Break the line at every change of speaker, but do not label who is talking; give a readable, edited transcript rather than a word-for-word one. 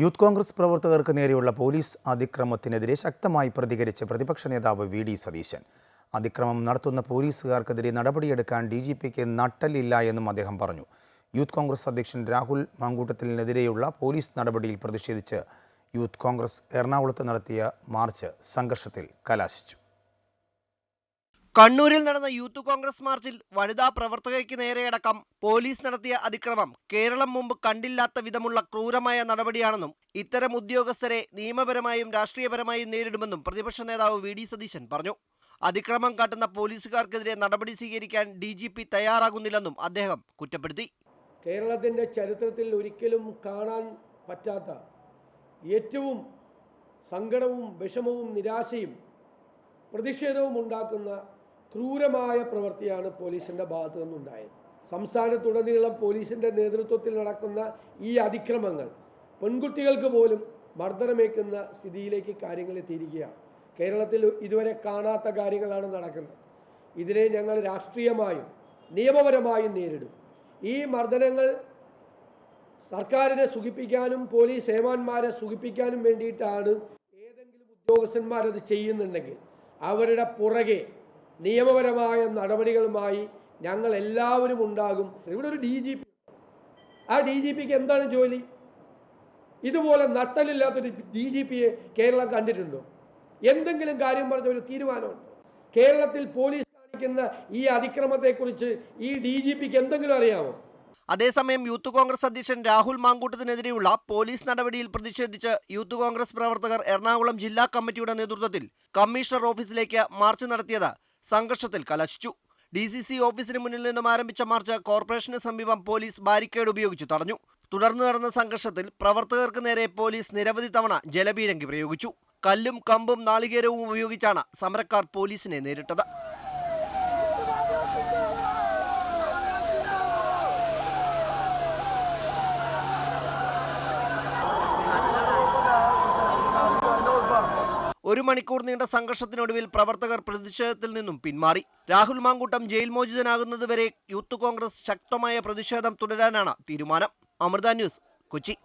Youth Congress പ്രവർത്തകർക്ക് നേരെയുള്ള police അതിക്രമത്തിനെതിരെ ശക്തമായി പ്രതികരിച്ച് പ്രതിപക്ഷ നേതാവ് വി.ഡി. സതീശൻ. അതിക്രമം നടത്തുന്ന പോലീസുകാർക്കെതിരെ നടപടിയെടുക്കാൻ DGPക്ക് നട്ടലില്ല എന്നും അദ്ദേഹം പറഞ്ഞു. യൂത്ത് കോൺഗ്രസ് അധ്യക്ഷൻ രാഹുൽ മാങ്കൂട്ടത്തിനെതിരെയുള്ള പോലീസ് നടപടിയിൽ പ്രതിഷേധിച്ച് യൂത്ത് കോൺഗ്രസ് എറണാകുളത്ത് നടത്തിയ മാർച്ച് സംഘർഷത്തിൽ കലാശിച്ചു.
കണ്ണൂരിൽ നടന്ന യൂത്ത് കോൺഗ്രസ് മാർച്ചിൽ വനിതാ പ്രവർത്തകയ്ക്ക് നേരെയടക്കം പോലീസ് നടത്തിയ അതിക്രമം കേരളം മുമ്പ് കണ്ടില്ലാത്ത വിധമുള്ള ക്രൂരമായ നടപടിയാണെന്നും ഇത്തരം ഉദ്യോഗസ്ഥരെ നിയമപരമായും രാഷ്ട്രീയപരമായും നേരിടുമെന്നും പ്രതിപക്ഷ നേതാവ് വി.ഡി. സതീശൻ പറഞ്ഞു. അതിക്രമം കാട്ടുന്ന പോലീസുകാർക്കെതിരെ നടപടി സ്വീകരിക്കാൻ DGP തയ്യാറാകുന്നില്ലെന്നും അദ്ദേഹം കുറ്റപ്പെടുത്തി.
കേരളത്തിൻ്റെ ചരിത്രത്തിൽ ഒരിക്കലും കാണാൻ പറ്റാത്ത ഏറ്റവും സങ്കടവും വിഷമവും നിരാശയും പ്രതിഷേധവും ഉണ്ടാക്കുന്ന ക്രൂരമായ പ്രവൃത്തിയാണ് പോലീസിൻ്റെ ഭാഗത്തു നിന്നുണ്ടായത്. സംസ്ഥാനത്തുടനീളം പോലീസിൻ്റെ നേതൃത്വത്തിൽ നടക്കുന്ന ഈ അതിക്രമങ്ങൾ പെൺകുട്ടികൾക്ക് പോലും മർദ്ദനമേക്കുന്ന സ്ഥിതിയിലേക്ക് കാര്യങ്ങൾ എത്തിയിരിക്കുകയാണ്. കേരളത്തിൽ ഇതുവരെ കാണാത്ത കാര്യങ്ങളാണ് നടക്കുന്നത്. ഇതിനെ ഞങ്ങൾ രാഷ്ട്രീയമായും നിയമപരമായും നേരിടും. ഈ മർദ്ദനങ്ങൾ സർക്കാരിനെ സുഖിപ്പിക്കാനും പോലീസ് ഏമാന്മാരെ സുഖിപ്പിക്കാനും വേണ്ടിയിട്ടാണ് ഏതെങ്കിലും ഉദ്യോഗസ്ഥന്മാരത് ചെയ്യുന്നുണ്ടെങ്കിൽ അവരുടെ പുറകെ നിയമപരമായ നടപടികളുമായി ഞങ്ങൾ എല്ലാവരും ഉണ്ടാകും. ഇവിടെ ഒരു DGP, ആ DGPക്ക് എന്താണ് ജോലി? ഇതുപോലെ നട്ടലില്ലാത്തൊരു DGPയെ കേരളം കണ്ടിട്ടുണ്ടോ? എന്തെങ്കിലും കാര്യം പറഞ്ഞ ഒരു തീരുമാനമുണ്ടോ? കേരളത്തിൽ പോലീസ് കാണിക്കുന്ന ഈ അതിക്രമത്തെക്കുറിച്ച് ഈ DGPക്ക് എന്തെങ്കിലും അറിയാമോ?
അതേസമയം യൂത്ത് കോൺഗ്രസ് അധ്യക്ഷൻ രാഹുൽ മാങ്കൂട്ടത്തിനെതിരെയുള്ള പോലീസ് നടപടിയിൽ പ്രതിഷേധിച്ച് യൂത്ത് കോൺഗ്രസ് പ്രവർത്തകർ എറണാകുളം ജില്ലാ കമ്മിറ്റിയുടെ നേതൃത്വത്തിൽ കമ്മീഷണർ ഓഫീസിലേക്ക് മാർച്ച് നടത്തിയത് സംഘർഷത്തിൽ കലാശിച്ചു. DCC ഓഫീസിന് മുന്നിൽ നിന്നും ആരംഭിച്ച മാർച്ച് കോർപ്പറേഷന് സമീപം പോലീസ് ബാരിക്കേഡ് ഉപയോഗിച്ച് തടഞ്ഞു. തുടർന്ന് നടന്ന സംഘർഷത്തിൽ പ്രവർത്തകർക്ക് നേരെ പോലീസ് നിരവധി തവണ ജലപീരങ്കി പ്രയോഗിച്ചു. കല്ലും കമ്പും നാളികേരവും ഉപയോഗിച്ചാണ് സമരക്കാർ പോലീസിനെ നേരിട്ടത്. ഒരു മണിക്കൂർ നീണ്ട സംഘർഷത്തിനൊടുവിൽ പ്രവർത്തകർ പ്രതിഷേധത്തിൽ നിന്നും പിന്മാറി. രാഹുൽ മാങ്കൂട്ടം ജയിൽ മോചിതനാകുന്നതുവരെ യൂത്ത് കോൺഗ്രസ് ശക്തമായ പ്രതിഷേധം തുടരാനാണ് തീരുമാനം. അമൃത ന്യൂസ്, കൊച്ചി.